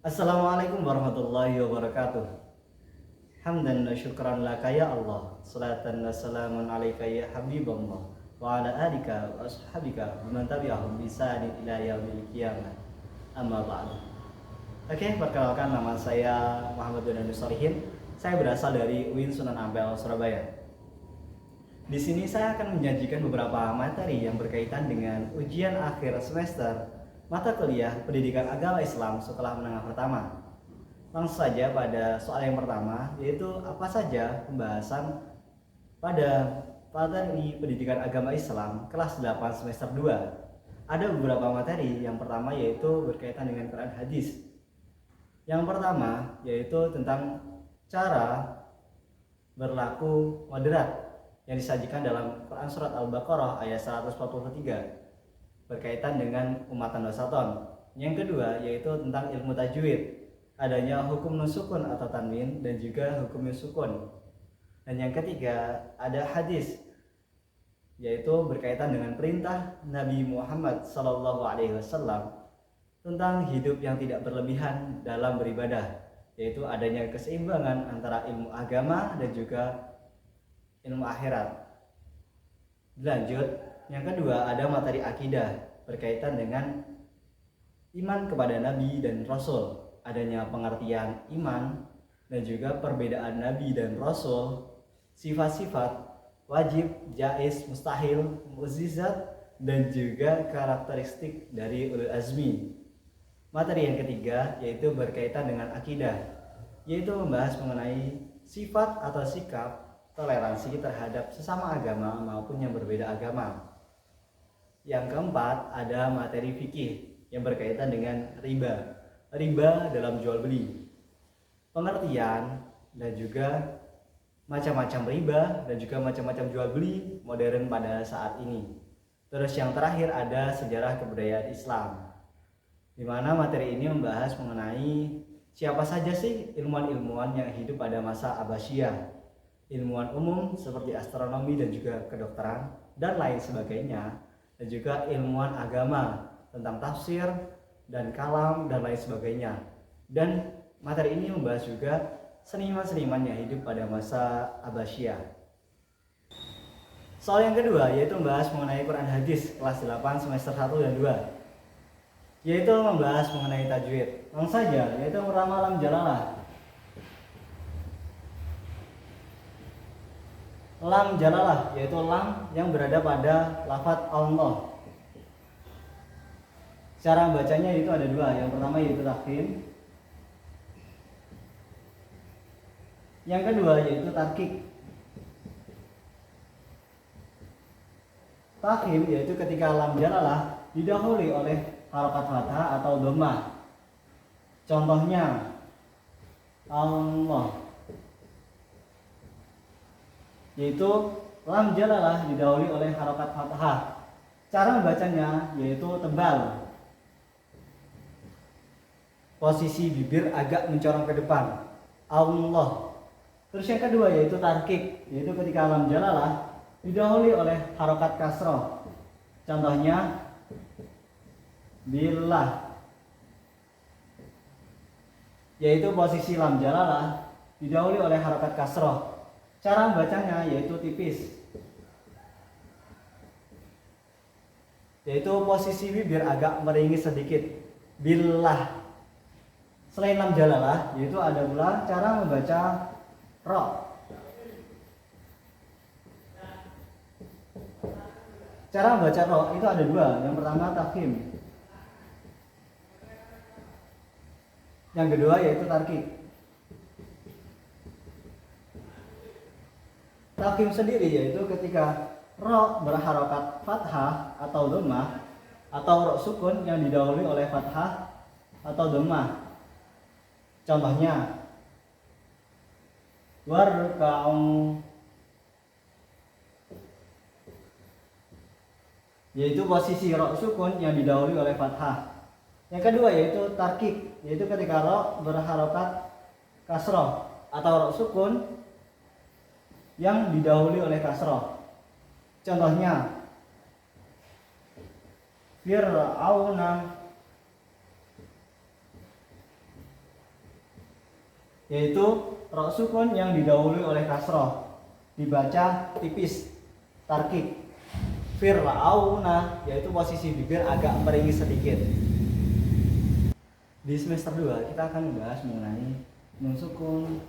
Assalamualaikum warahmatullahi wabarakatuh. Hamdan wa syukran laka ya Allah. Salatan wa salamun alaika ya Habiballah. Wa ala alika wa ashabika wa man tabi'ahum bi ihsan ila yaumil qiyamah. Amma ba'du. Oke, perkenalkan, nama saya Muhammad Donandu Solihin. Saya berasal dari UIN Sunan Ampel, Surabaya. Di sini saya akan menyajikan beberapa materi yang berkaitan dengan ujian akhir semester mata kuliah Pendidikan Agama Islam sekolah menengah pertama. Langsung saja pada soal yang pertama, yaitu apa saja pembahasan pada materi Pendidikan Agama Islam kelas 8 semester 2. Ada beberapa materi. Yang pertama yaitu berkaitan dengan Quran hadis. Yang pertama yaitu tentang cara berlaku moderat yang disajikan dalam Quran surat Al-Baqarah ayat 143 berkaitan dengan umatan wasaton. Yang kedua yaitu tentang ilmu tajwid, adanya hukum nusukun atau tanwin dan juga hukum nusukun. Dan yang ketiga ada hadis, yaitu berkaitan dengan perintah Nabi Muhammad SAW tentang hidup yang tidak berlebihan dalam beribadah, yaitu adanya keseimbangan antara ilmu agama dan juga ilmu akhirat. Lanjut, yang kedua ada materi akidah berkaitan dengan iman kepada Nabi dan Rasul, adanya pengertian iman dan juga perbedaan Nabi dan Rasul, sifat-sifat wajib, jaiz, mustahil, mukjizat dan juga karakteristik dari ulul azmi. Materi yang ketiga yaitu berkaitan dengan akidah, yaitu membahas mengenai sifat atau sikap toleransi terhadap sesama agama maupun yang berbeda agama. Yang keempat ada materi fikih yang berkaitan dengan riba dalam jual beli, pengertian dan juga macam-macam riba dan juga macam-macam jual beli modern pada saat ini. Terus yang terakhir ada sejarah kebudayaan Islam, di mana materi ini membahas mengenai siapa saja sih ilmuwan-ilmuwan yang hidup pada masa Abbasiyah, ilmuwan umum seperti astronomi dan juga kedokteran dan lain sebagainya, dan juga ilmuwan agama tentang tafsir dan kalam dan lain sebagainya. Dan materi ini membahas juga seniman-seniman yang hidup pada masa Abbasiyah. Soal yang kedua yaitu membahas mengenai Quran hadis kelas 8 semester 1 dan 2, yaitu membahas mengenai tajwid. Langsung saja, yaitu pertama lam jalalah. Lam jalalah yaitu lam yang berada pada lafaz Allah. Cara bacanya itu ada dua. Yang pertama yaitu tafkhim, yang kedua yaitu tarkik. Tafkhim yaitu ketika lam jalalah didahului oleh harokat fathah atau dhammah. Contohnya Allah, yaitu lam jalalah didahului oleh harokat fathah. Cara membacanya yaitu tebal, posisi bibir agak mencorong ke depan, Allah. Terus yang kedua yaitu tarkik, yaitu ketika lam jalalah didahului oleh harokat kasroh. Contohnya billah, yaitu posisi lam jalalah didahului oleh harokat kasroh. Cara membacanya yaitu tipis, yaitu posisi bibir agak meringis sedikit, billah. Selain lam jalalah yaitu ada pula cara membaca ro. Cara membaca ro itu ada dua. Yang pertama tafkhim, yang kedua yaitu tarkik. Tafkhim sendiri yaitu ketika ro berharokat fathah atau dhammah atau ro sukun yang didahului oleh fathah atau dhammah. Contohnya warka'u, yaitu posisi ro sukun yang didahului oleh fathah. Yang kedua yaitu tarkik, yaitu ketika ro berharokat kasroh atau ro sukun yang didahului oleh kasroh. Contohnya Fir'auna, yaitu ro sukun yang didahului oleh kasroh, dibaca tipis, tarkik. Fir'auna, yaitu posisi bibir agak meringis sedikit. Di semester 2 kita akan membahas mengenai nun sukun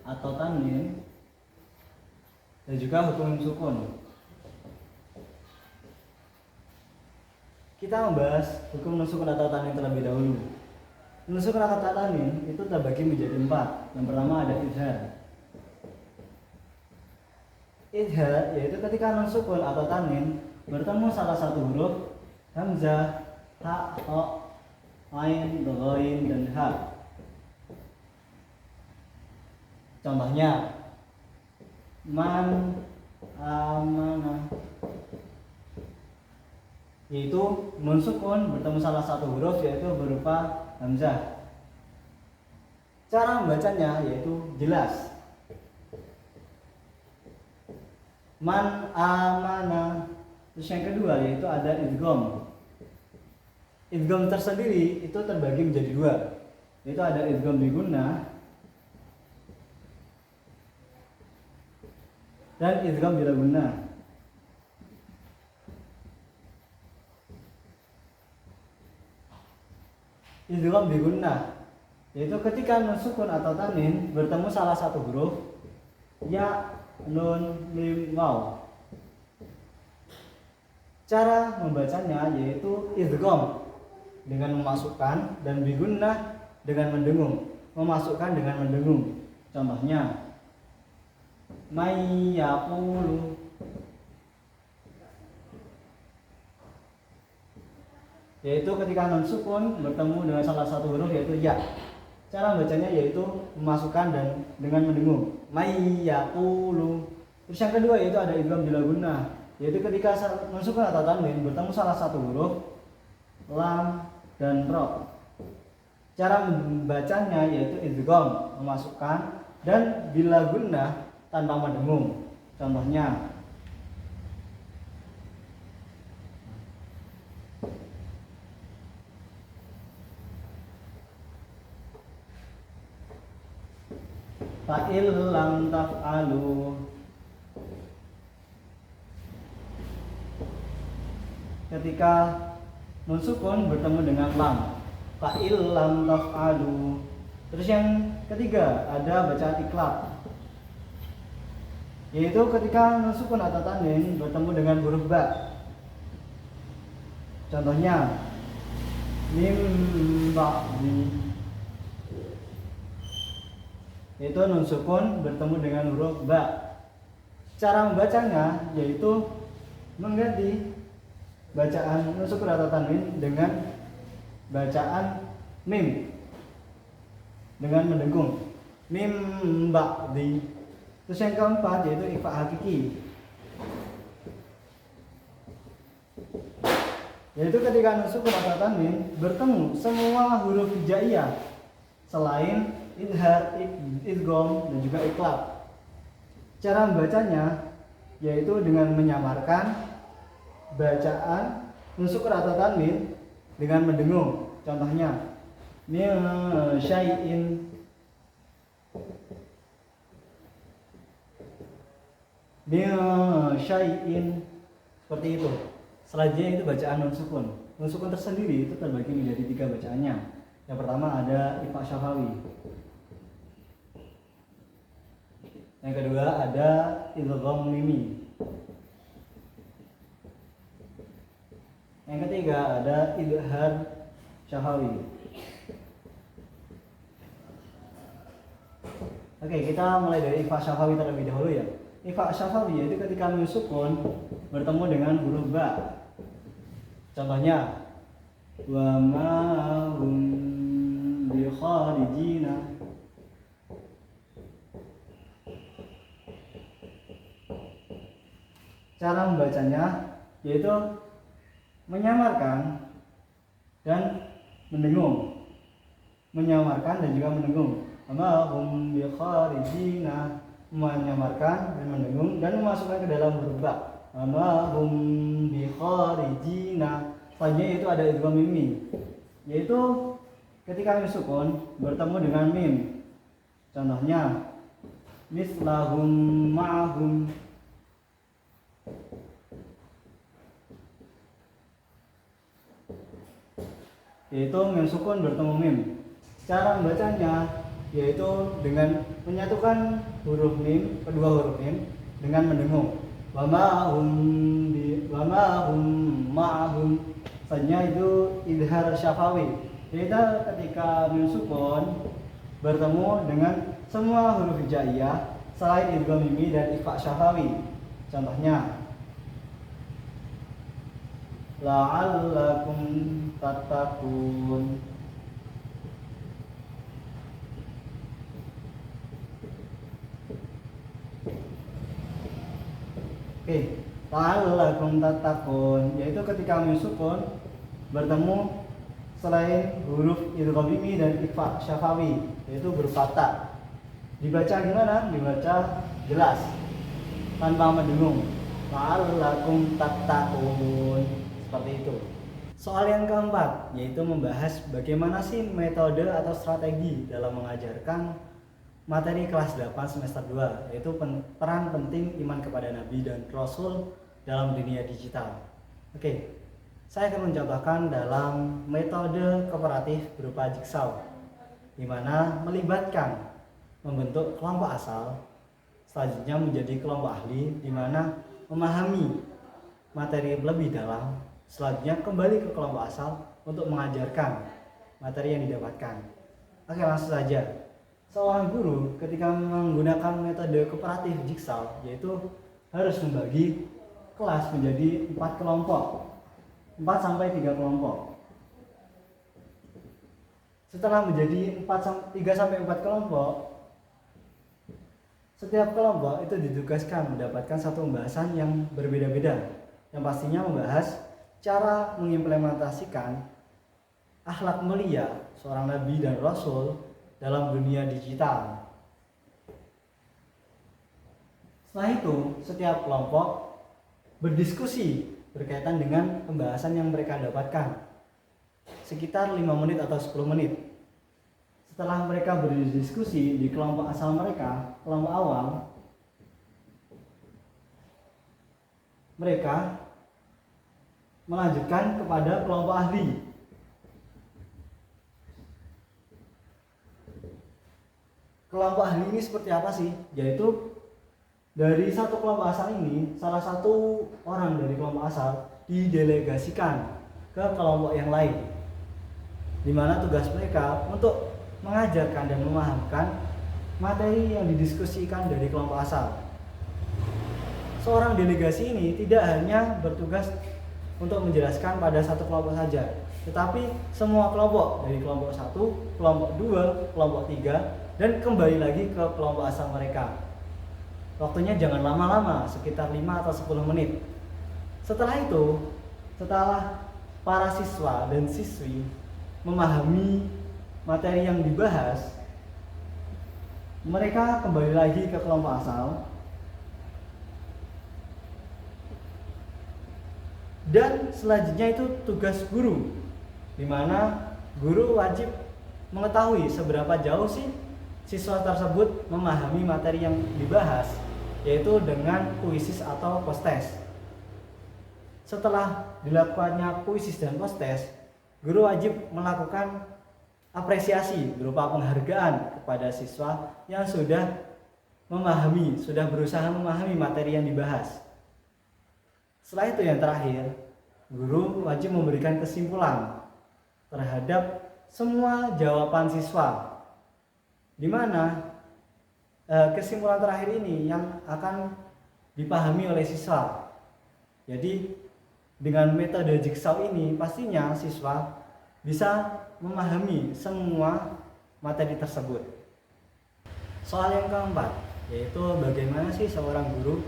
atau tanwin dan juga hukum nun sukun. Kita membahas hukum nun sukun atau tanwin terlebih dahulu. Nun sukun atau tanwin itu terbagi menjadi 4. Yang pertama ada idhar. Idhar yaitu ketika nun sukun atau tanwin bertemu salah satu huruf hamzah, ha, ha, ain, ghain, dan ha. Contohnya man, amana, yaitu nun sukun bertemu salah satu huruf yaitu berupa hamzah. Cara membacanya yaitu jelas. Man amana. Terus yang kedua yaitu ada idgham. Idgham tersendiri itu terbagi menjadi 2. Yaitu ada idgham bi gunnah dan idgham bila gunnah. Idgham bi gunnah yaitu ketika nun sukun atau tanwin bertemu salah satu huruf ya, nun, mim, waw. Cara membacanya yaitu idgham dengan memasukkan dan bi gunnah dengan mendengung. Memasukkan dengan mendengung. Contohnya may yaqulu, yaitu ketika nun sukun bertemu dengan salah satu huruf yaitu ya. Cara bacanya yaitu memasukkan dan dengan mendengung. May yaqulu. Terus yang kedua yaitu ada idgham bila gunnah, yaitu ketika nun sukun atau tanwin bertemu salah satu huruf lam dan ro. Cara membacanya yaitu idgham memasukkan dan bila gunnah tanpa mendengung. Contohnya fa'il lam taf'alu. Ketika nun sukun bertemu dengan lam, fa'il lam taf'alu. Terus yang ketiga ada bacaan iklab, yaitu ketika nun sukun atau tanwin bertemu dengan huruf ba. Contohnya mim ba'di, yaitu nun sukun bertemu dengan huruf ba. Cara membacanya yaitu mengganti bacaan nun sukun atau tanwin dengan bacaan mim dengan mendengung, mim ba'di. Terus yang keempat yaitu ikhfa hakiki, yaitu ketika nun sukun atau tanwin bertemu semua huruf hijaiyah selain idhar, idgham, dan juga iklab. Cara membacanya yaitu dengan menyamarkan bacaan nun sukun atau tanwin dengan mendengung. Contohnya min syai'in, min syai'in, seperti itu. Selanjutnya itu bacaan nun sukun. Nun sukun tersendiri itu terbagi menjadi 3 bacaannya. Yang pertama ada ifa syafawi. Yang kedua ada idgham mimi. Yang ketiga ada idhar syafawi. Oke, kita mulai dari ifa syafawi terlebih dahulu ya. Ifa syafawi yaitu ketika nun sukun bertemu dengan huruf ba. Contohnya wa ma hum bi kharijina. Cara membacanya yaitu menyamarkan dan mendengung. Menyamarkan dan juga mendengung. Ma hum bi kharijina, menyamarkan dan mendengung dan memasukkan ke dalam huruf ba. Ma hum bi kharijina. Selanjutnya itu ada idgham mimi, yaitu ketika mim sukun bertemu dengan mim. Contohnya mislahum ma'ahum. Yaitu mim sukun bertemu mim. Cara membacanya yaitu dengan menyatukan huruf mim, kedua huruf mim dengan mendengung. Wa ma'ahum ma'ahum. Selanjutnya itu idhar syafawi. Yaitu ketika mim sukun bertemu dengan semua huruf hijaiyah selain idgham mimi dan ikhfa syafawi. Contohnya la'allakum tattaqun. Oke, la'allakum tattaqun yaitu ketika mim sukun bertemu selain huruf idgham mimi dan ikhfa syafawi, yaitu berupa ta. Dibaca gimana? Dibaca jelas tanpa mendengung. La'allakum tattaqun. Seperti itu. Soal yang keempat yaitu membahas bagaimana sih metode atau strategi dalam mengajarkan materi kelas 8 semester 2, yaitu peran penting iman kepada Nabi dan Rasul dalam dunia digital. Oke, saya akan mencontohkan dalam metode kooperatif berupa jigsaw, di mana melibatkan membentuk kelompok asal, selanjutnya menjadi kelompok ahli, di mana memahami materi lebih dalam, selanjutnya kembali ke kelompok asal untuk mengajarkan materi yang didapatkan. Oke, langsung saja. Seorang guru ketika menggunakan metode kooperatif jigsaw, yaitu harus membagi kelas menjadi 4 kelompok, 4 sampai 3 kelompok. Setelah menjadi 3 sampai 4 kelompok, setiap kelompok itu ditugaskan mendapatkan satu pembahasan yang berbeda-beda, yang pastinya membahas cara mengimplementasikan akhlak mulia seorang nabi dan rasul dalam dunia digital. Setelah itu, setiap kelompok berdiskusi berkaitan dengan pembahasan yang mereka dapatkan sekitar 5 menit atau 10 menit. Setelah mereka berdiskusi di kelompok asal mereka, kelompok awal, mereka melanjutkan kepada kelompok ahli. Kelompok ahli ini seperti apa sih? Yaitu dari satu kelompok asal ini, salah satu orang dari kelompok asal didelegasikan ke kelompok yang lain, di mana tugas mereka untuk mengajarkan dan memahamkan materi yang didiskusikan dari kelompok asal. Seorang delegasi ini tidak hanya bertugas untuk menjelaskan pada satu kelompok saja, tetapi semua kelompok, dari kelompok 1, kelompok 2, kelompok 3, dan kembali lagi ke kelompok asal mereka. Waktunya jangan lama-lama, sekitar 5 atau 10 menit. Setelah itu, setelah para siswa dan siswi memahami materi yang dibahas, mereka kembali lagi ke kelompok asal dan selanjutnya itu tugas guru, di mana guru wajib mengetahui seberapa jauh sih siswa tersebut memahami materi yang dibahas, yaitu dengan kuisis atau post-test. Setelah dilakukannya kuisis dan post-test, guru wajib melakukan apresiasi berupa penghargaan kepada siswa yang sudah memahami, sudah berusaha memahami materi yang dibahas. Setelah itu yang terakhir, guru wajib memberikan kesimpulan terhadap semua jawaban siswa, di mana kesimpulan terakhir ini yang akan dipahami oleh siswa. Jadi dengan metode jigsaw ini pastinya siswa bisa memahami semua materi tersebut. Soal yang keempat, yaitu bagaimana sih seorang guru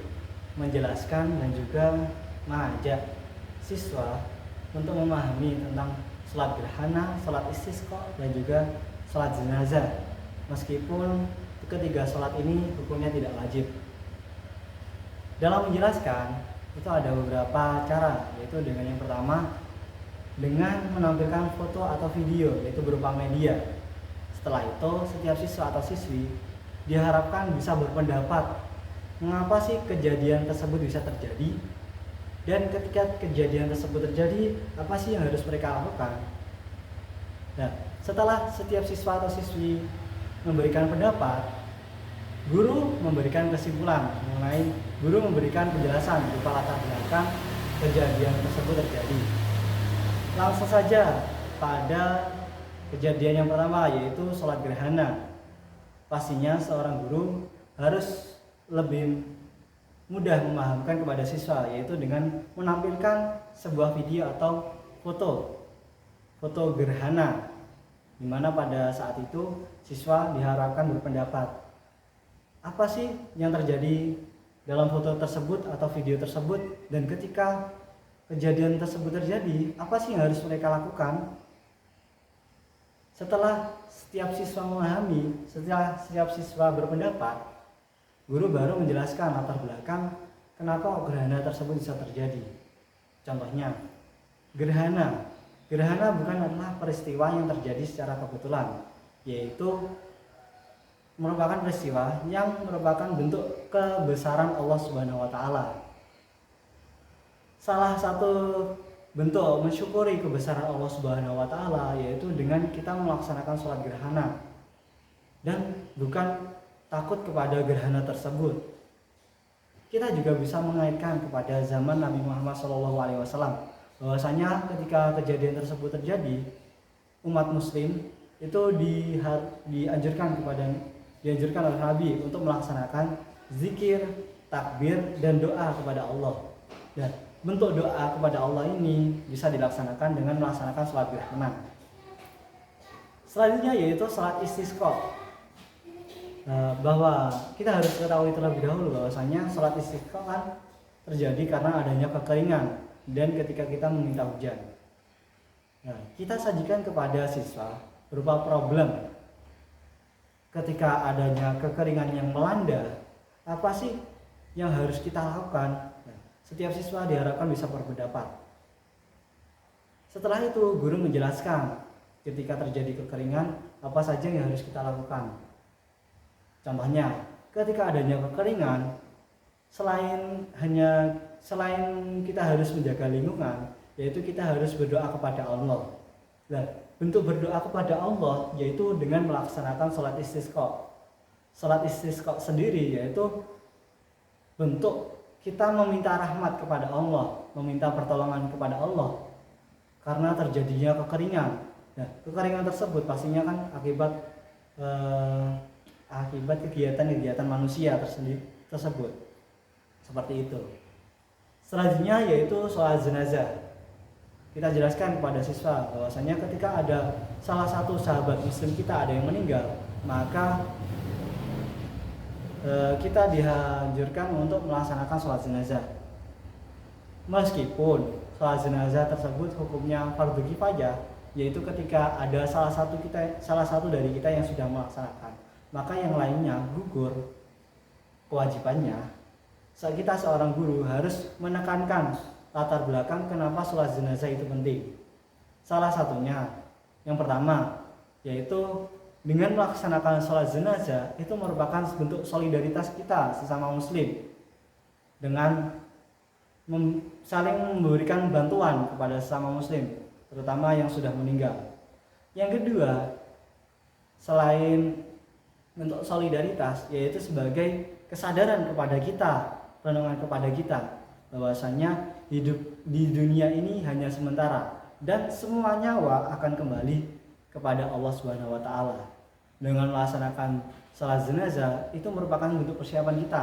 menjelaskan dan juga mengajak siswa untuk memahami tentang sholat gerhana, sholat istisqa, dan juga sholat jenazah, meskipun ketiga sholat ini hukumnya tidak wajib. Dalam menjelaskan itu ada beberapa cara, yaitu dengan yang pertama dengan menampilkan foto atau video, yaitu berupa media. Setelah itu, setiap siswa atau siswi diharapkan bisa berpendapat mengapa sih kejadian tersebut bisa terjadi, dan ketika kejadian tersebut terjadi, apa sih yang harus mereka lakukan. Nah, setelah setiap siswa atau siswi memberikan pendapat, guru memberikan kesimpulan guru memberikan penjelasan berupa latar belakang kejadian tersebut terjadi. Langsung saja pada kejadian yang pertama, yaitu sholat gerhana. Pastinya seorang guru harus lebih mudah memahamkan kepada siswa, yaitu dengan menampilkan sebuah video atau foto gerhana, di mana pada saat itu siswa diharapkan berpendapat, apa sih yang terjadi dalam foto tersebut atau video tersebut, dan ketika kejadian tersebut terjadi, apa sih yang harus mereka lakukan. Setelah setiap siswa memahami, setelah setiap siswa berpendapat, guru baru menjelaskan latar belakang kenapa gerhana tersebut bisa terjadi. Contohnya, gerhana bukan adalah peristiwa yang terjadi secara kebetulan, yaitu merupakan peristiwa yang merupakan bentuk kebesaran Allah Subhanahu wa taala. Salah satu bentuk mensyukuri kebesaran Allah Subhanahu wa taala yaitu dengan kita melaksanakan sholat gerhana, dan bukan takut kepada gerhana tersebut. Kita juga bisa mengaitkan kepada zaman Nabi Muhammad SAW, bahwasanya ketika kejadian tersebut terjadi, umat muslim itu dianjurkan oleh Nabi untuk melaksanakan zikir, takbir, dan doa kepada Allah. Dan bentuk doa kepada Allah ini bisa dilaksanakan dengan melaksanakan sholat gerhana. Selanjutnya yaitu sholat istisqa. Bahwa kita harus ketahui terlebih dahulu bahwasanya sholat istisqa kan terjadi karena adanya kekeringan dan ketika kita meminta hujan. Nah, kita sajikan kepada siswa berupa problem. Ketika adanya kekeringan yang melanda, apa sih yang harus kita lakukan? Setiap siswa diharapkan bisa berpendapat. Setelah itu guru menjelaskan ketika terjadi kekeringan apa saja yang harus kita lakukan. Contohnya, ketika adanya kekeringan, selain kita harus menjaga lingkungan, yaitu kita harus berdoa kepada Allah. Nah, bentuk berdoa kepada Allah yaitu dengan melaksanakan sholat istisqa. Sholat istisqa sendiri yaitu bentuk kita meminta rahmat kepada Allah, meminta pertolongan kepada Allah karena terjadinya kekeringan. Nah, kekeringan tersebut pastinya kan akibat kegiatan-kegiatan manusia tersebut. Seperti itu. Selanjutnya yaitu sholat jenazah. Kita jelaskan kepada siswa bahwasanya ketika ada salah satu sahabat muslim kita ada yang meninggal, maka kita dianjurkan untuk melaksanakan sholat jenazah. Meskipun sholat jenazah tersebut hukumnya fardu kifayah, yaitu ketika ada salah satu dari kita yang sudah melaksanakan, maka yang lainnya gugur kewajibannya. Kita seorang guru harus menekankan latar belakang kenapa sholat jenazah itu penting. Salah satunya, yang pertama, yaitu dengan melaksanakan sholat jenazah itu merupakan bentuk solidaritas kita sesama muslim dengan saling memberikan bantuan kepada sesama muslim, terutama yang sudah meninggal. Yang kedua, selain bentuk solidaritas, yaitu sebagai kesadaran kepada kita, renungan kepada kita, bahwasanya hidup di dunia ini hanya sementara dan semua nyawa akan kembali kepada Allah Subhanahu wa taala. Dengan melaksanakan salat jenazah itu merupakan bentuk persiapan kita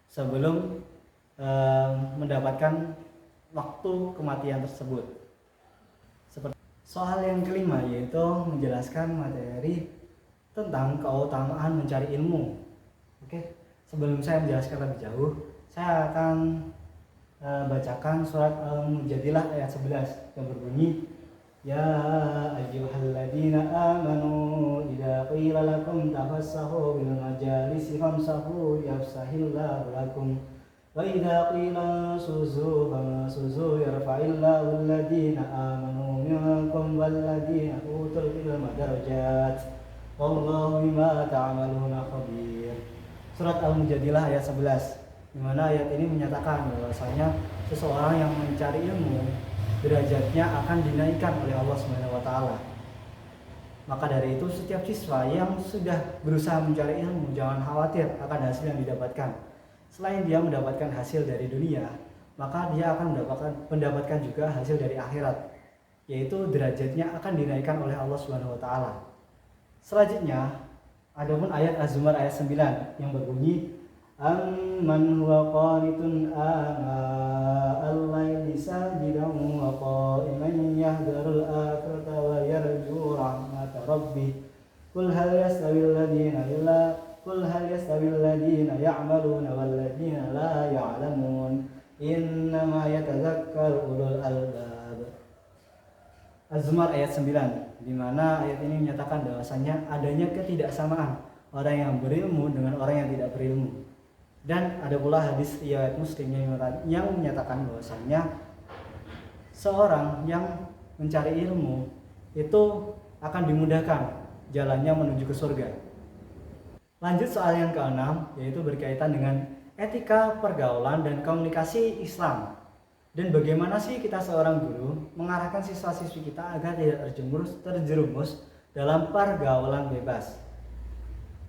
sebelum mendapatkan waktu kematian tersebut. Seperti soal yang kelima yaitu menjelaskan materi tentang keutamaan mencari ilmu. Oke, sebelum saya menjelaskan lebih jauh, saya akan bacakan surat Al-Mujadilah ayat 11 yang berbunyi, Ya ayyuhalladzina amanu idza qila lakum tafassahu bil majalisi famsahu yafsahillahu lakum وإذا قيل انشزوا فانشزوا يرفع الله الذين آمنوا منكم والذين أوتوا العلم درجات والله بما تعملون خبير. Surat Al-Mujadilah ayat 11, di mana ayat ini menyatakan bahwasanya seseorang yang mencari ilmu derajatnya akan dinaikkan oleh Allah Subhanahu wa taala. Maka dari itu setiap siswa yang sudah berusaha mencari ilmu jangan khawatir akan hasil yang didapatkan. Selain dia mendapatkan hasil dari dunia, maka dia akan mendapatkan juga hasil dari akhirat, yaitu derajatnya akan dinaikkan oleh Allah Subhanahu wa taala. Selanjutnya, adapun ayat Az-Zumar ayat 9 yang berbunyi amman huwa qanitun ana al-laili sajidan wa qa'iman yahdharul akhirata wa yarju rahmata rabbih qul hal yastawi alladhina ya'maluna wal ladhina la ya'lamun innama yatadhakkaru ulul albab. Az-Zumar ayat 9, di mana ayat ini menyatakan bahwasanya adanya ketidaksamaan orang yang berilmu dengan orang yang tidak berilmu. Dan ada pula hadis riwayat Muslim yang menyatakan bahwasanya seorang yang mencari ilmu itu akan dimudahkan jalannya menuju ke surga. Lanjut soal yang keenam, yaitu berkaitan dengan etika pergaulan dan komunikasi Islam. Dan bagaimana sih kita seorang guru mengarahkan siswa-siswi kita agar tidak terjerumus dalam pergaulan bebas.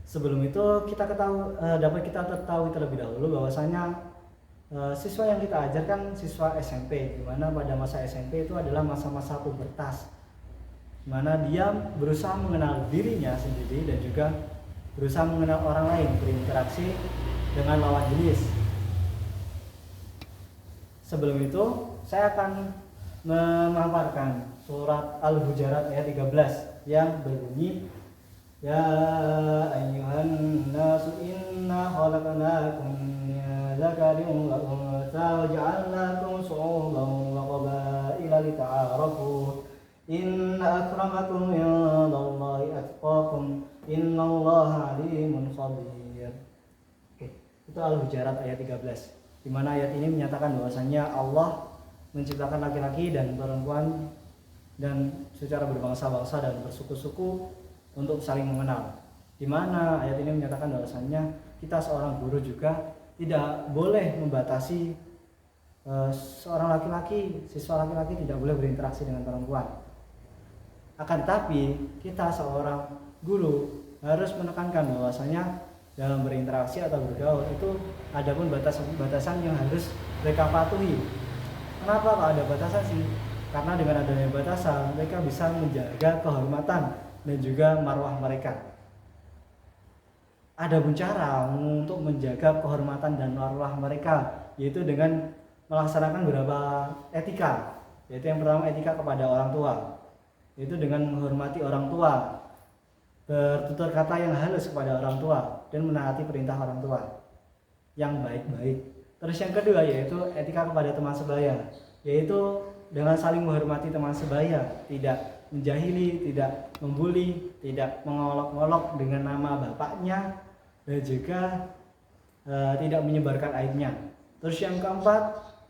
Sebelum itu dapat kita ketahui terlebih dahulu bahwasanya siswa yang kita ajarkan siswa SMP, di mana pada masa SMP itu adalah masa-masa pubertas, di mana dia berusaha mengenal dirinya sendiri dan juga berusaha mengenal orang lain, berinteraksi dengan lawan jenis. Sebelum itu, saya akan memaparkan surat Al-Hujurat ayat 13 yang berbunyi ya ayyuhan nasu inna khalaqnakum min dzakarin wa untha wa ja'alnakum syu'uban wa qabaila lita'arafu inna akramakum indallahi atqakum innallaha alimun khabir. Oke, itu Al-Hujurat ayat 13, di mana ayat ini menyatakan bahwasanya Allah menciptakan laki-laki dan perempuan dan secara berbangsa-bangsa dan bersuku-suku untuk saling mengenal. Di mana ayat ini menyatakan bahwasanya kita seorang guru juga tidak boleh membatasi seorang laki-laki, siswa laki-laki tidak boleh berinteraksi dengan perempuan. Akan tetapi kita seorang guru harus menekankan bahwasanya dalam berinteraksi atau bergaul itu ada pun batasan yang harus mereka patuhi. Kenapa kok ada batasan sih? Karena dengan adanya batasan mereka bisa menjaga kehormatan dan juga marwah mereka. Ada pun cara untuk menjaga kehormatan dan marwah mereka, yaitu dengan melaksanakan beberapa etika. Yaitu yang pertama etika kepada orang tua, yaitu dengan menghormati orang tua, bertutur kata yang halus kepada orang tua dan menaati perintah orang tua yang baik-baik. Terus yang kedua yaitu etika kepada teman sebaya, yaitu dengan saling menghormati teman sebaya, tidak menjahili, tidak membuli, tidak mengolok-olok dengan nama bapaknya, dan juga tidak menyebarkan aibnya. Terus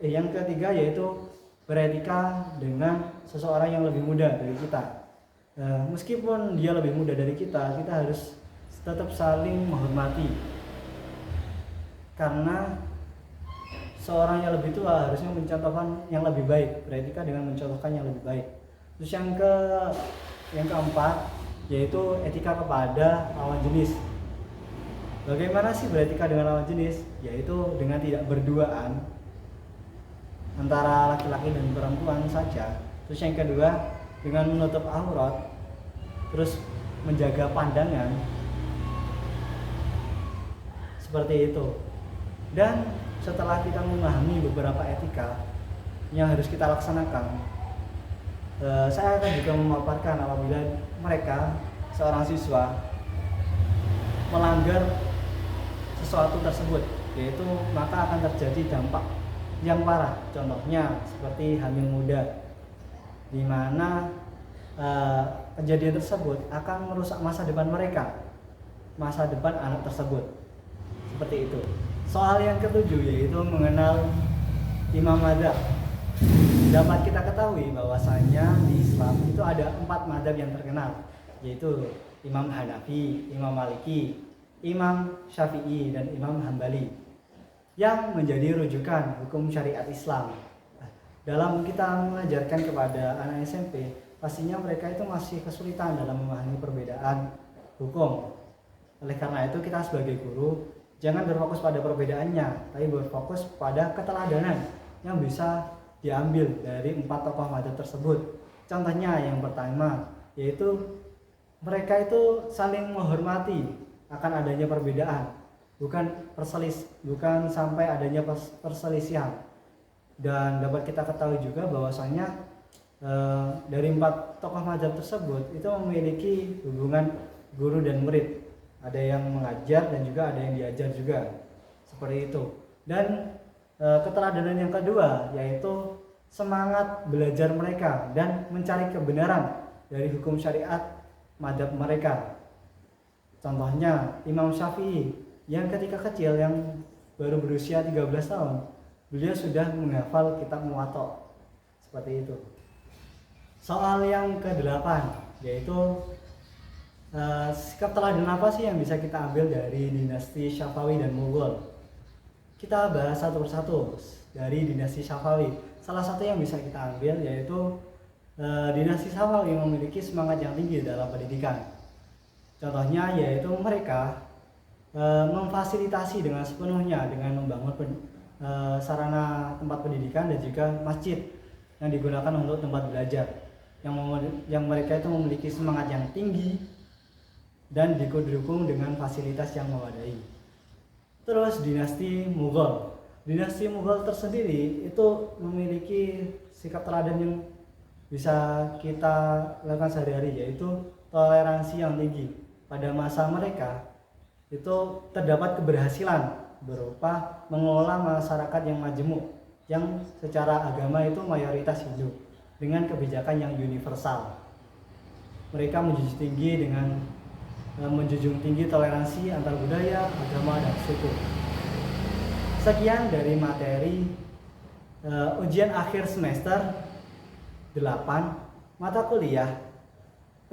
yang ketiga yaitu beretika dengan seseorang yang lebih muda dari kita. Meskipun dia lebih muda dari kita, kita harus tetap saling menghormati, karena seorang yang lebih tua harusnya mencontohkan yang lebih baik, beretika dengan mencontohkan yang lebih baik. Terus yang keempat yaitu etika kepada lawan jenis. Bagaimana sih beretika dengan lawan jenis? Yaitu dengan tidak berduaan antara laki-laki dan perempuan saja. Terus yang kedua dengan menutup aurat, terus menjaga pandangan, seperti itu. Dan setelah kita memahami beberapa etika yang harus kita laksanakan, saya akan juga memaparkan apabila mereka, seorang siswa, melanggar sesuatu tersebut, yaitu maka akan terjadi dampak yang parah. Contohnya seperti hamil muda, di mana kejadian tersebut akan merusak masa depan mereka, masa depan anak tersebut, seperti itu. Soal yang ketujuh yaitu mengenal imam madzhab. Dapat kita ketahui bahwasanya di Islam itu ada 4 madzhab yang terkenal, yaitu Imam Hanafi, Imam Maliki, Imam Syafi'i, dan Imam Hambali yang menjadi rujukan hukum syariat Islam. Dalam kita mengajarkan kepada anak SMP, pastinya mereka itu masih kesulitan dalam memahami perbedaan hukum. Oleh karena itu kita sebagai guru jangan berfokus pada perbedaannya, tapi berfokus pada keteladanan yang bisa diambil dari 4 tokoh madzhab tersebut. Contohnya yang pertama yaitu mereka itu saling menghormati akan adanya perbedaan, bukan sampai adanya perselisihan. Dan dapat kita ketahui juga bahwasanya dari 4 tokoh madzhab tersebut itu memiliki hubungan guru dan murid. Ada yang mengajar dan juga ada yang diajar juga, seperti itu. Dan keteladanan yang kedua yaitu semangat belajar mereka dan mencari kebenaran dari hukum syariat madzhab mereka. Contohnya Imam Syafi'i yang ketika kecil, yang baru berusia 13 tahun, beliau sudah menghafal kitab Muwatta. Seperti itu. Soal yang ke-8 yaitu sikap teladan apa sih yang bisa kita ambil dari dinasti Syafawi dan Mughal. Kita bahas satu persatu dari dinasti Syafawi. Salah satu yang bisa kita ambil yaitu dinasti Syafawi memiliki semangat yang tinggi dalam pendidikan. Contohnya yaitu mereka memfasilitasi dengan sepenuhnya dengan membangun sarana tempat pendidikan dan juga masjid yang digunakan untuk tempat belajar, yang mereka itu memiliki semangat yang tinggi dan didukung dengan fasilitas yang memadai. Terus dinasti Mughal. Dinasti Mughal tersendiri itu memiliki sikap teladan yang bisa kita lakukan sehari-hari, yaitu toleransi yang tinggi. Pada masa mereka itu terdapat keberhasilan berupa mengelola masyarakat yang majemuk, yang secara agama itu mayoritas Hindu, dengan kebijakan yang universal. Mereka menjunjung tinggi toleransi antar budaya, agama, dan suku. Sekian dari materi ujian akhir semester 8 mata kuliah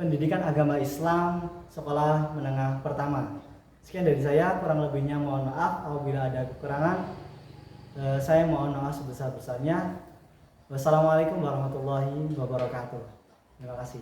Pendidikan Agama Islam Sekolah Menengah Pertama. Sekian dari saya, kurang lebihnya mohon maaf apabila ada kekurangan. Saya mohon maaf sebesar-besarnya. Wassalamualaikum warahmatullahi wabarakatuh. Terima kasih.